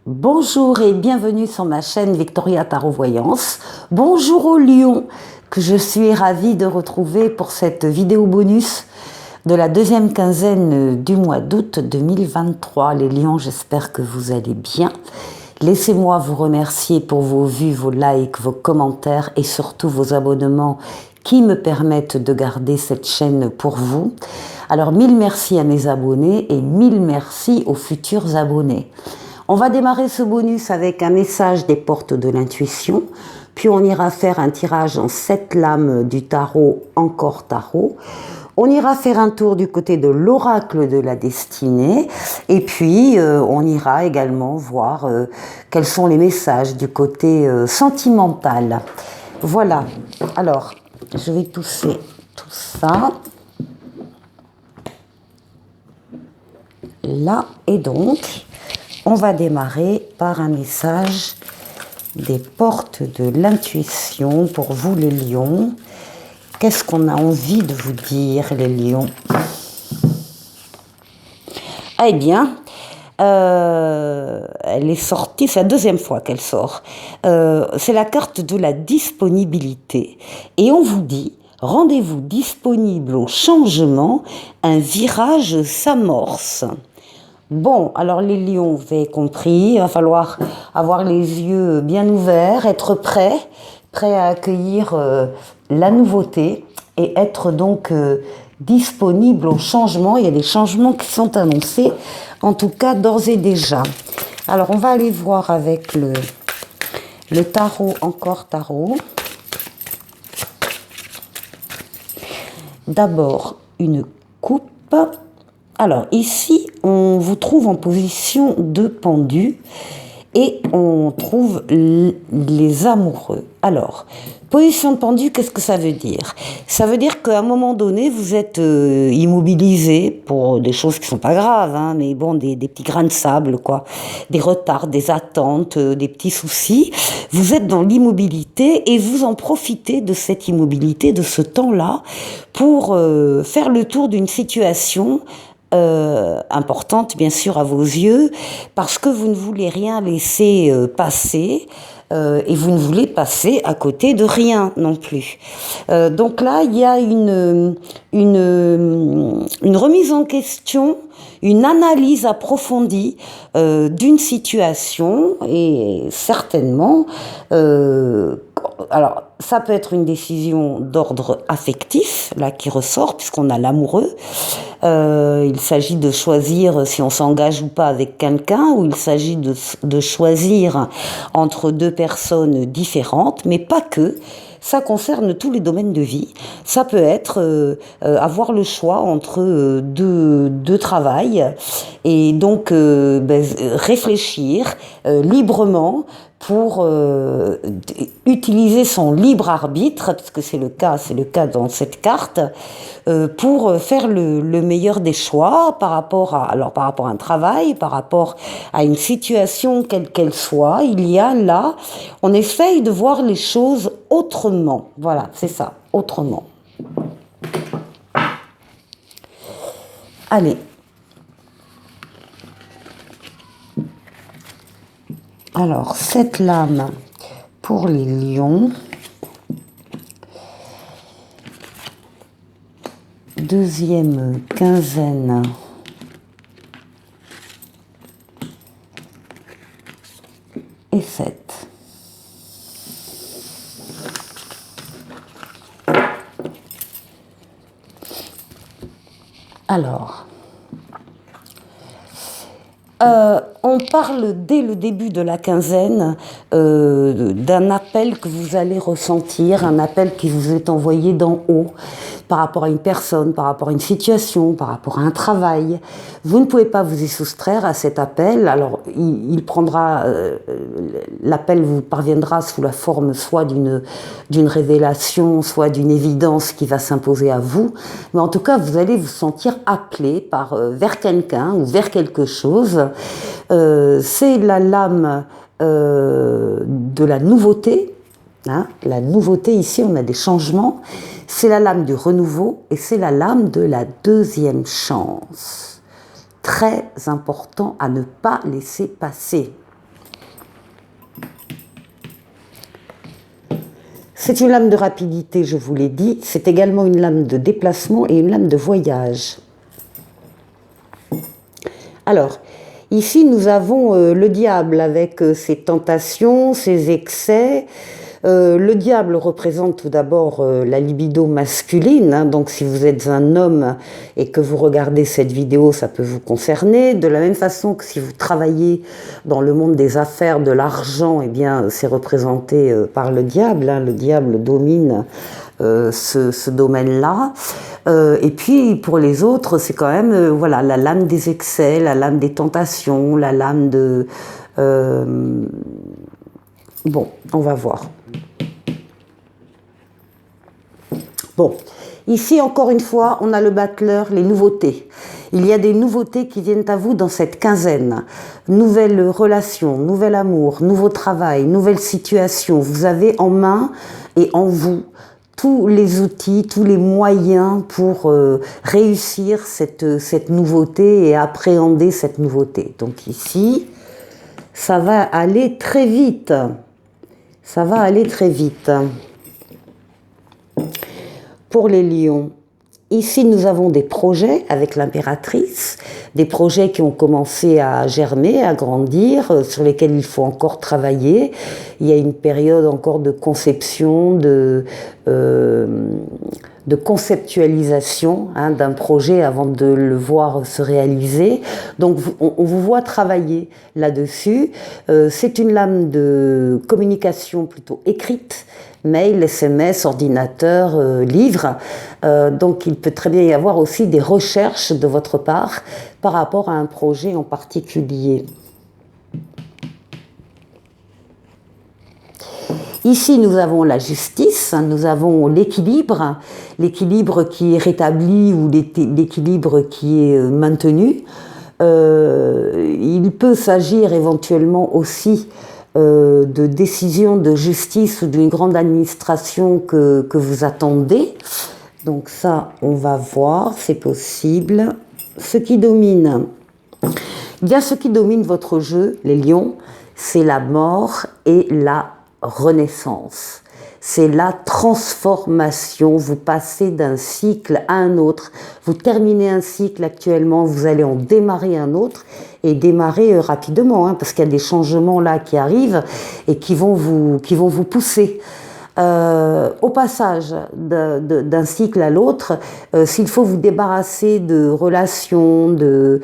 Bonjour et bienvenue sur ma chaîne Victoria Tarot Voyance. Bonjour aux lions que je suis ravie de retrouver pour cette vidéo bonus de la deuxième quinzaine du mois d'août 2023. Les lions, j'espère que vous allez bien. Laissez-moi vous remercier pour vos vues, vos likes, vos commentaires et surtout vos abonnements qui me permettent de garder cette chaîne pour vous. Alors mille merci à mes abonnés et mille merci aux futurs abonnés. On va démarrer ce bonus avec un message des portes de l'intuition, puis on ira faire un tirage en 7 lames du tarot, encore tarot. On ira faire un tour du côté de l'oracle de la destinée, et puis on ira également voir quels sont les messages du côté sentimental. Voilà, alors je vais tousser tout ça. Là, et donc, on va démarrer par un message des portes de l'intuition pour vous les lions. Qu'est-ce qu'on a envie de vous dire les lions? Eh bien, elle est sortie, c'est la deuxième fois qu'elle sort. C'est la carte de la disponibilité. Et on vous dit, rendez-vous disponible au changement, un virage s'amorce. Bon, alors les lions, vous avez compris, il va falloir avoir les yeux bien ouverts, être prêt à accueillir la nouveauté et être donc disponible au changement. Il y a des changements qui sont annoncés, en tout cas d'ores et déjà. Alors on va aller voir avec le tarot, encore tarot. D'abord une coupe. Alors ici, on vous trouve en position de pendu et on trouve les amoureux. Alors, position de pendu, qu'est-ce que ça veut dire? Ça veut dire qu'à un moment donné, vous êtes immobilisé pour des choses qui ne sont pas graves, hein, mais bon, des petits grains de sable, quoi, des retards, des attentes, des petits soucis. Vous êtes dans l'immobilité et vous en profitez de cette immobilité, de ce temps-là, pour faire le tour d'une situation importante bien sûr à vos yeux, parce que vous ne voulez rien laisser passer et vous ne voulez passer à côté de rien non plus. Donc là, il y a une remise en question, une analyse approfondie d'une situation et certainement alors, ça peut être une décision d'ordre affectif, là, qui ressort, puisqu'on a l'amoureux. Il s'agit de choisir si on s'engage ou pas avec quelqu'un, ou il s'agit de choisir entre deux personnes différentes, mais pas que. Ça concerne tous les domaines de vie. Ça peut être avoir le choix entre deux travails et donc réfléchir librement pour utiliser son libre arbitre, puisque c'est le cas dans cette carte, pour faire le meilleur des choix par rapport à un travail, par rapport à une situation quelle qu'elle soit. Il y a là, on essaye de voir les choses autrement. Voilà, c'est ça, autrement. Allez. Alors, cette lame pour les lions. Deuxième quinzaine. Et 7. Alors, on parle dès le début de la quinzaine d'un appel que vous allez ressentir, un appel qui vous est envoyé d'en haut par rapport à une personne, par rapport à une situation, par rapport à un travail. Vous ne pouvez pas vous y soustraire à cet appel. Alors, il prendra, l'appel vous parviendra sous la forme soit d'une révélation, soit d'une évidence qui va s'imposer à vous. Mais en tout cas, vous allez vous sentir appelé vers quelqu'un ou vers quelque chose. C'est la lame de la nouveauté. Hein, la nouveauté, ici, on a des changements. C'est la lame du renouveau et c'est la lame de la deuxième chance. Très important à ne pas laisser passer. C'est une lame de rapidité, je vous l'ai dit. C'est également une lame de déplacement et une lame de voyage. Alors, ici, nous avons le diable avec ses tentations, ses excès. Le diable représente tout d'abord la libido masculine, hein, donc si vous êtes un homme et que vous regardez cette vidéo, ça peut vous concerner. De la même façon que si vous travaillez dans le monde des affaires, de l'argent, eh bien c'est représenté par le diable, hein, le diable domine ce domaine-là. Et puis pour les autres, c'est quand même voilà, la lame des excès, la lame des tentations, la lame de... Bon, on va voir. Bon, ici encore une fois, on a le battleur, les nouveautés. Il y a des nouveautés qui viennent à vous dans cette quinzaine. Nouvelles relations, nouvel amour, nouveau travail, nouvelle situation. Vous avez en main et en vous tous les outils, tous les moyens pour réussir cette nouveauté et appréhender cette nouveauté. Donc ici, ça va aller très vite. Ça va aller très vite. Pour les lions, ici nous avons des projets avec l'impératrice, des projets qui ont commencé à germer, à grandir, sur lesquels il faut encore travailler. Il y a une période encore de conception, de conceptualisation hein, d'un projet avant de le voir se réaliser. Donc on vous voit travailler là-dessus. C'est une lame de communication plutôt écrite, mail, SMS, ordinateur, livre. Donc il peut très bien y avoir aussi des recherches de votre part par rapport à un projet en particulier. Ici, nous avons la justice, nous avons l'équilibre qui est rétabli ou l'équilibre qui est maintenu. Il peut s'agir éventuellement aussi de décisions de justice ou d'une grande administration que vous attendez. Donc ça, on va voir, c'est possible. Ce qui domine, bien ce qui domine votre jeu, les lions, c'est la mort et la renaissance. C'est la transformation. Vous passez d'un cycle à un autre. Vous terminez un cycle actuellement, vous allez en démarrer un autre et démarrer rapidement, hein, parce qu'il y a des changements là qui arrivent et qui vont vous pousser. Au passage d'un cycle à l'autre, s'il faut vous débarrasser de relations, de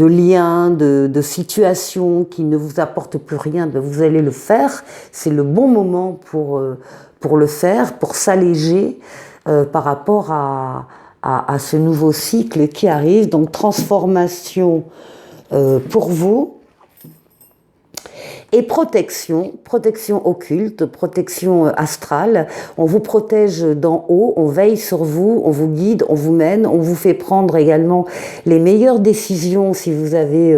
liens, de situations qui ne vous apportent plus rien, vous allez le faire. C'est le bon moment pour le faire, pour s'alléger par rapport à ce nouveau cycle qui arrive. Donc transformation pour vous. Et protection occulte, protection astrale. On vous protège d'en haut, on veille sur vous, on vous guide, on vous mène, on vous fait prendre également les meilleures décisions si vous avez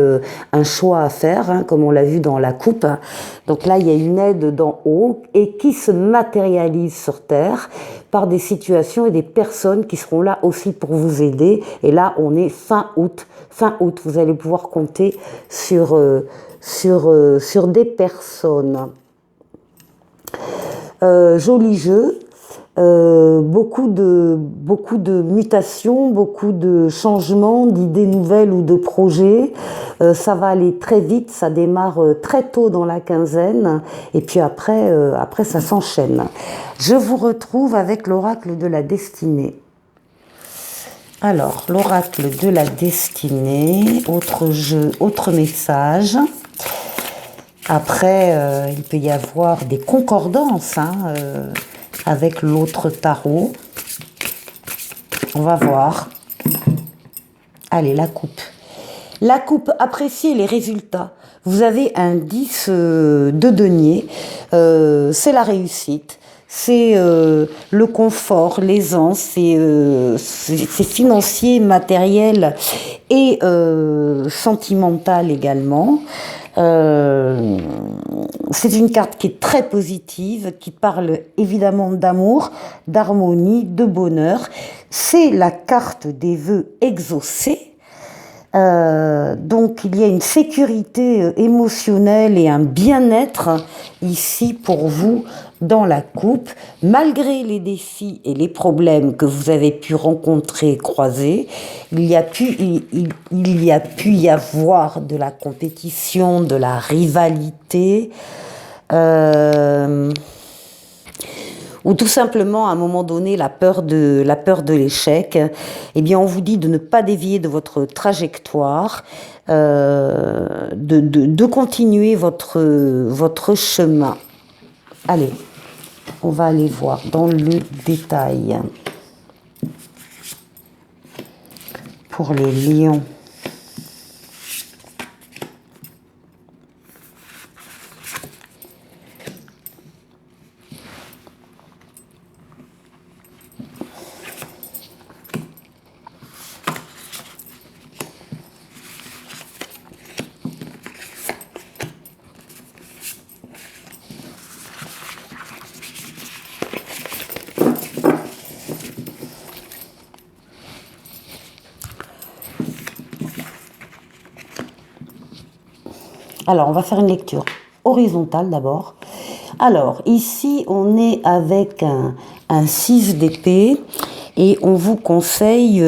un choix à faire, hein, comme on l'a vu dans la coupe. Donc là, il y a une aide d'en haut et qui se matérialise sur Terre par des situations et des personnes qui seront là aussi pour vous aider. Et là, on est fin août. Fin août, vous allez pouvoir compter sur des personnes. Joli jeu, beaucoup de mutations, beaucoup de changements, d'idées nouvelles ou de projets. Ça va aller très vite, ça démarre très tôt dans la quinzaine et puis après ça s'enchaîne. Je vous retrouve avec l'oracle de la destinée. Alors, l'oracle de la destinée, autre jeu, autre message. Après, il peut y avoir des concordances hein, avec l'autre tarot. On va voir. Allez, la coupe. La coupe, appréciez les résultats. Vous avez un 10 de denier. C'est la réussite. C'est le confort, l'aisance, c'est financier, matériel et sentimental également. C'est une carte qui est très positive, qui parle évidemment d'amour, d'harmonie, de bonheur. C'est la carte des vœux exaucés. Donc il y a une sécurité émotionnelle et un bien-être ici pour vous dans la coupe, malgré les défis et les problèmes que vous avez pu rencontrer, croiser. Il y a pu y avoir de la compétition, de la rivalité, ou tout simplement à un moment donné la peur de l'échec. Eh bien, on vous dit de ne pas dévier de votre trajectoire, de continuer votre chemin. Allez, on va aller voir dans le détail pour les lions. Alors, on va faire une lecture horizontale d'abord. Alors, ici, on est avec un 6 d'épée et on vous conseille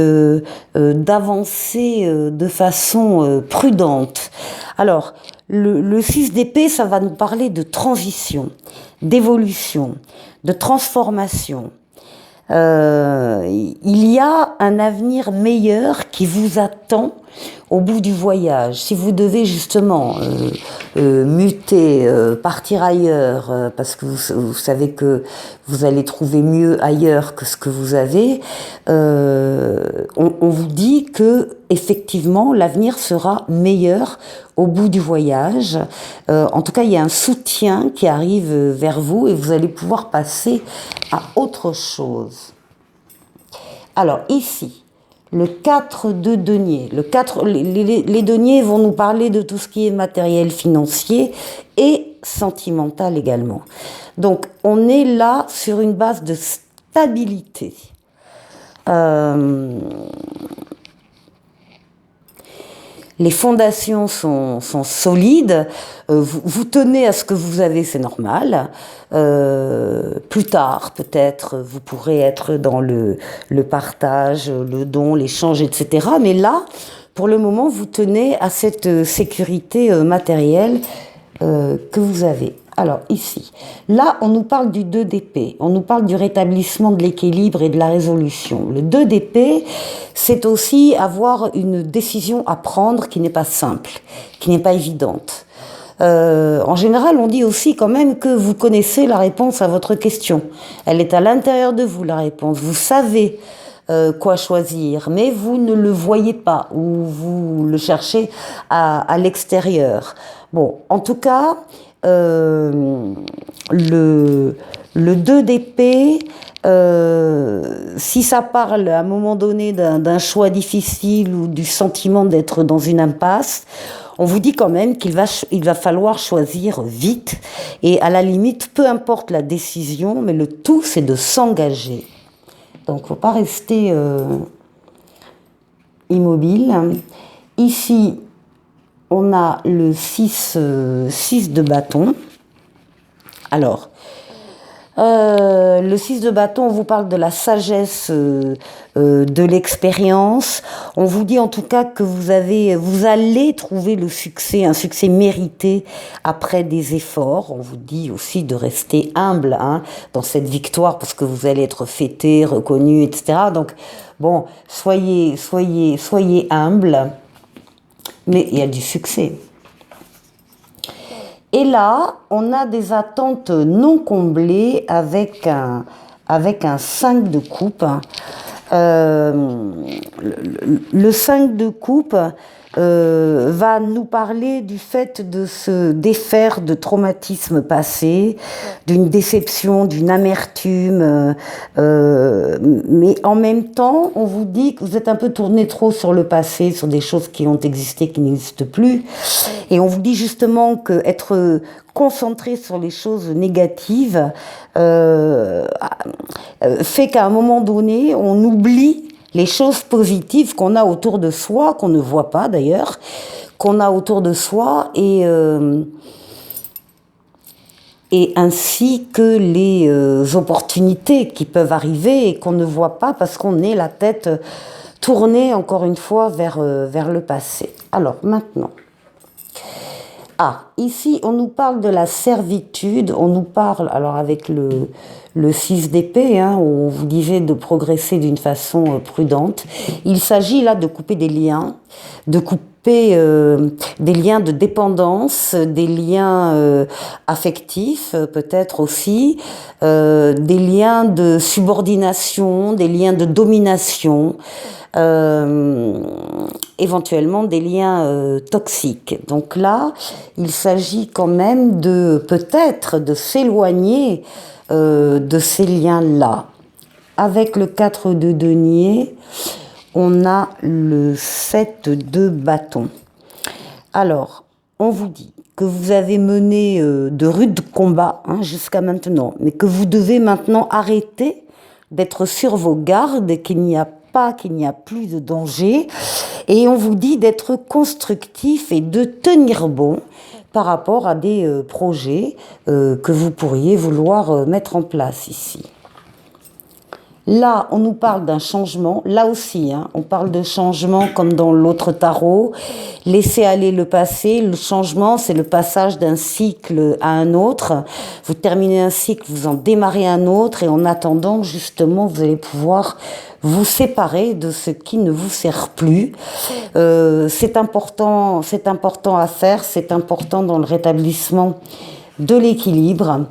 d'avancer de façon prudente. Alors, le 6 d'épée, ça va nous parler de transition, d'évolution, de transformation. Il y a un avenir meilleur qui vous attend au bout du voyage. Si vous devez justement muter, partir ailleurs, parce que vous savez que vous allez trouver mieux ailleurs que ce que vous avez, on vous dit que effectivement l'avenir sera meilleur au bout du voyage. En tout cas, il y a un soutien qui arrive vers vous et vous allez pouvoir passer à autre chose. Alors ici, le 4 de denier. Les deniers vont nous parler de tout ce qui est matériel, financier et sentimental également. Donc on est là sur une base de stabilité. Les fondations sont solides, vous tenez à ce que vous avez, c'est normal. Plus tard, peut-être, vous pourrez être dans le partage, le don, l'échange, etc. Mais là, pour le moment, vous tenez à cette sécurité matérielle que vous avez. Alors ici, là on nous parle du 2 d'épée, on nous parle du rétablissement de l'équilibre et de la résolution. Le 2 d'épée, c'est aussi avoir une décision à prendre qui n'est pas simple, qui n'est pas évidente. En général, on dit aussi quand même que vous connaissez la réponse à votre question. Elle est à l'intérieur de vous, la réponse. Vous savez quoi choisir, mais vous ne le voyez pas ou vous le cherchez à l'extérieur. Bon, en tout cas, le 2 d'épée, si ça parle à un moment donné d'un choix difficile ou du sentiment d'être dans une impasse, on vous dit quand même qu'il va falloir choisir vite et à la limite, peu importe la décision, mais le tout c'est de s'engager. Donc il ne faut pas rester immobile. Ici, on a le 6 de bâton. Alors, le 6 de bâton, on vous parle de la sagesse, de l'expérience. On vous dit en tout cas que vous allez trouver le succès, un succès mérité après des efforts. On vous dit aussi de rester humble dans cette victoire parce que vous allez être fêté, reconnu, etc. Donc, bon, soyez humble. Mais il y a du succès. Et là, on a des attentes non comblées avec un 5 de coupe. Le 5 de coupe va nous parler du fait de se défaire de traumatismes passés, d'une déception, d'une amertume, mais en même temps, on vous dit que vous êtes un peu tourné trop sur le passé, sur des choses qui ont existé, qui n'existent plus, et on vous dit justement que être concentré sur les choses négatives fait qu'à un moment donné, on oublie les choses positives qu'on a autour de soi, qu'on ne voit pas d'ailleurs, qu'on a autour de soi et ainsi que les opportunités qui peuvent arriver et qu'on ne voit pas parce qu'on est la tête tournée encore une fois vers le passé. Alors maintenant, ici on nous parle de la servitude, on nous parle, alors avec le 6 d'épée, où on vous disait de progresser d'une façon prudente, il s'agit là de couper des liens, de couper des liens de dépendance, des liens affectifs peut-être aussi, des liens de subordination, des liens de domination, éventuellement des liens toxiques. Donc là, il s'agit quand même peut-être de s'éloigner de ces liens-là. Avec le 4 de denier, on a le 7 de bâton. Alors, on vous dit que vous avez mené de rudes combats jusqu'à maintenant, mais que vous devez maintenant arrêter d'être sur vos gardes, qu'il n'y a plus de danger, et on vous dit d'être constructif et de tenir bon par rapport à des projets que vous pourriez vouloir mettre en place ici. Là, on nous parle d'un changement. Là aussi, on parle de changement comme dans l'autre tarot. Laissez aller le passé. Le changement, c'est le passage d'un cycle à un autre. Vous terminez un cycle, vous en démarrez un autre. Et en attendant, justement, vous allez pouvoir vous séparer de ce qui ne vous sert plus. C'est important à faire. C'est important dans le rétablissement de l'équilibre.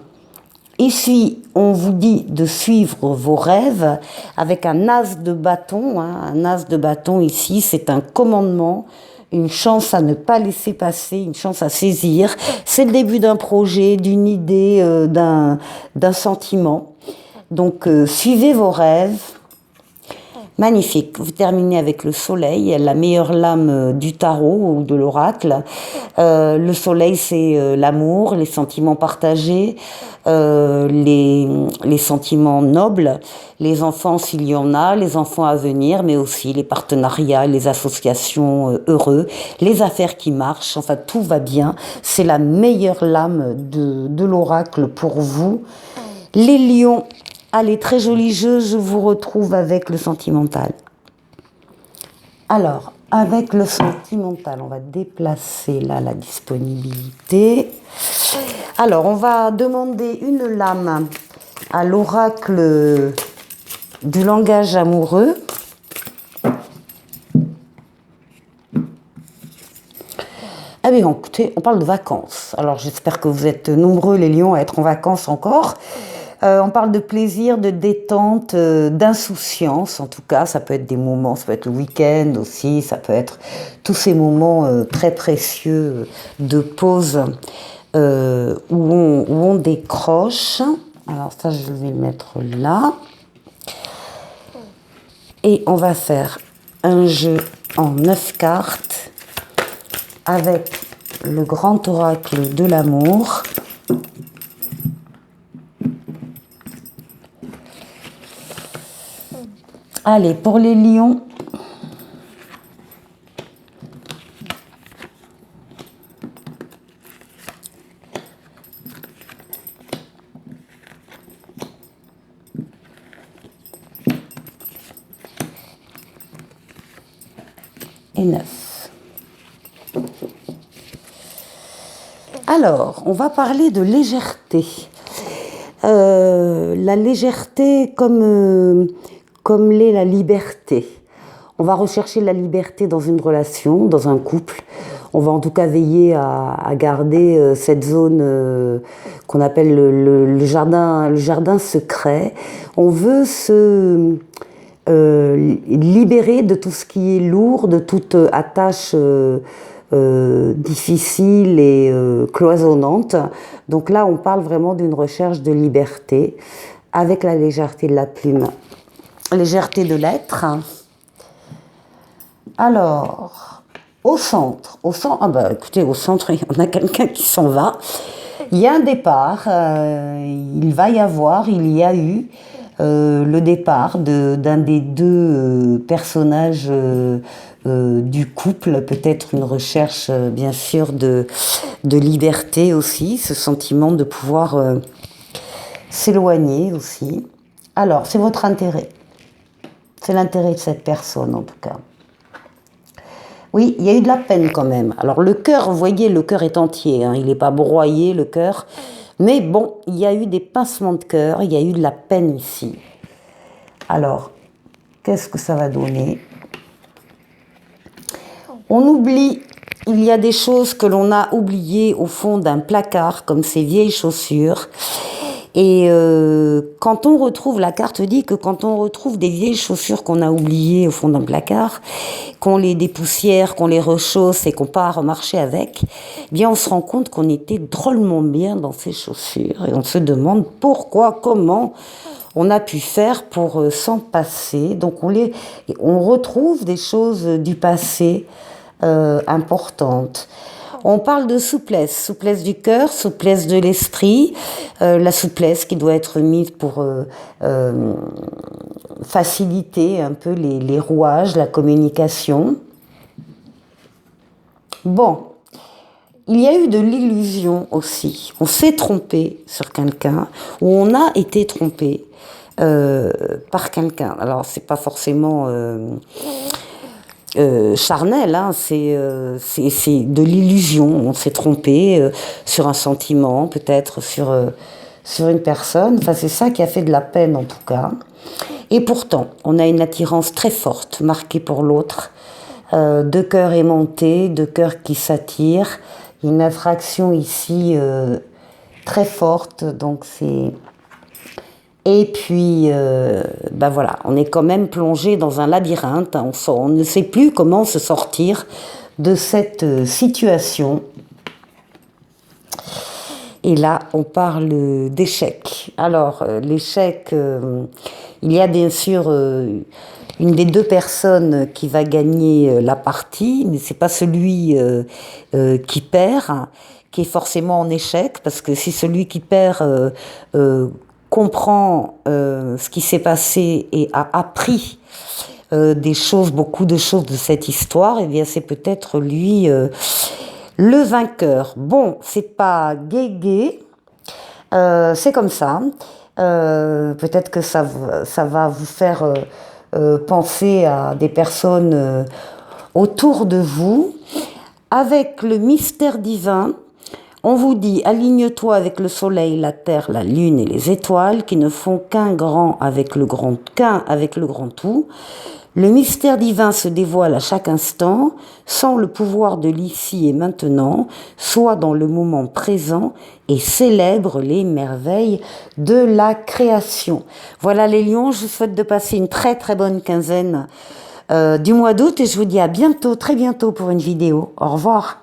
Ici, on vous dit de suivre vos rêves avec un as de bâton. Un as de bâton ici, c'est un commandement, une chance à ne pas laisser passer, une chance à saisir. C'est le début d'un projet, d'une idée, d'un sentiment. Donc, suivez vos rêves. Magnifique. Vous terminez avec le soleil, la meilleure lame du tarot ou de l'oracle. Le soleil, c'est l'amour, les sentiments partagés, les sentiments nobles, les enfants s'il y en a, les enfants à venir, mais aussi les partenariats, les associations heureux, les affaires qui marchent. Enfin, tout va bien. C'est la meilleure lame de l'oracle pour vous. Les lions. Allez, très joli jeu, je vous retrouve avec le sentimental. Alors, avec le sentimental, on va déplacer là la disponibilité. Alors, on va demander une lame à l'oracle du langage amoureux. Ah bien, écoutez, on parle de vacances. Alors, j'espère que vous êtes nombreux, les lions, à être en vacances encore. On parle de plaisir, de détente, d'insouciance. En tout cas, ça peut être des moments, ça peut être le week-end aussi, ça peut être tous ces moments très précieux de pause où on décroche. Alors ça, je vais le mettre là. Et on va faire un jeu en 9 cartes avec le grand oracle de l'amour. Allez, pour les lions, et 9. Alors, on va parler de légèreté. La légèreté comme l'est la liberté. On va rechercher la liberté dans une relation, dans un couple. On va en tout cas veiller à garder cette zone qu'on appelle le jardin secret. On veut se libérer de tout ce qui est lourd, de toute attache difficile et cloisonnante. Donc là, on parle vraiment d'une recherche de liberté avec la légèreté de la plume. Légèreté de l'être. Alors, au centre, écoutez, au centre, on a quelqu'un qui s'en va. Il y a un départ, il y a eu le départ d'un des deux personnages du couple, peut-être une recherche bien sûr de liberté aussi, ce sentiment de pouvoir s'éloigner aussi. Alors, c'est votre intérêt. C'est l'intérêt de cette personne en tout cas. Oui, il y a eu de la peine quand même. Alors le cœur, vous voyez, le cœur est entier, hein, il n'est pas broyé le cœur. Mais bon, il y a eu des pincements de cœur, il y a eu de la peine ici. Alors, qu'est-ce que ça va donner? On oublie, il y a des choses que l'on a oubliées au fond d'un placard, comme ces vieilles chaussures. Et quand on retrouve, la carte dit que quand on retrouve des vieilles chaussures qu'on a oubliées au fond d'un placard, qu'on les dépoussière, qu'on les rechausse et qu'on part marcher avec, eh bien on se rend compte qu'on était drôlement bien dans ces chaussures. Et on se demande pourquoi, comment on a pu faire pour s'en passer. Donc on retrouve des choses du passé importantes. On parle de souplesse, souplesse du cœur, souplesse de l'esprit, la souplesse qui doit être mise pour faciliter un peu les rouages, la communication. Bon, il y a eu de l'illusion aussi. On s'est trompé sur quelqu'un, ou on a été trompé par quelqu'un. Alors, c'est pas forcément charnel, hein, c'est de l'illusion. On s'est trompé sur un sentiment, peut-être sur une personne. Enfin, c'est ça qui a fait de la peine en tout cas. Et pourtant, on a une attirance très forte, marquée pour l'autre, deux cœurs aimantés, deux cœurs qui s'attirent. Une attraction ici très forte, donc c'est... Et puis, ben voilà, on est quand même plongé dans un labyrinthe. Hein, on ne sait plus comment se sortir de cette situation. Et là, on parle d'échec. Alors, l'échec, il y a bien sûr une des deux personnes qui va gagner la partie, mais c'est pas celui qui perd, qui est forcément en échec, parce que si celui qui perd comprend ce qui s'est passé et a appris des choses, beaucoup de choses de cette histoire, et bien c'est peut-être lui le vainqueur. Bon, c'est pas gai, c'est comme ça. Peut-être que ça va vous faire penser à des personnes autour de vous. Avec le mystère divin, on vous dit, aligne-toi avec le soleil, la terre, la lune et les étoiles qui ne font qu'un avec le grand tout. Le mystère divin se dévoile à chaque instant, sans le pouvoir de l'ici et maintenant, soit dans le moment présent et célèbre les merveilles de la création. Voilà les lions, je vous souhaite de passer une très très bonne quinzaine du mois d'août et je vous dis à bientôt, très bientôt pour une vidéo. Au revoir.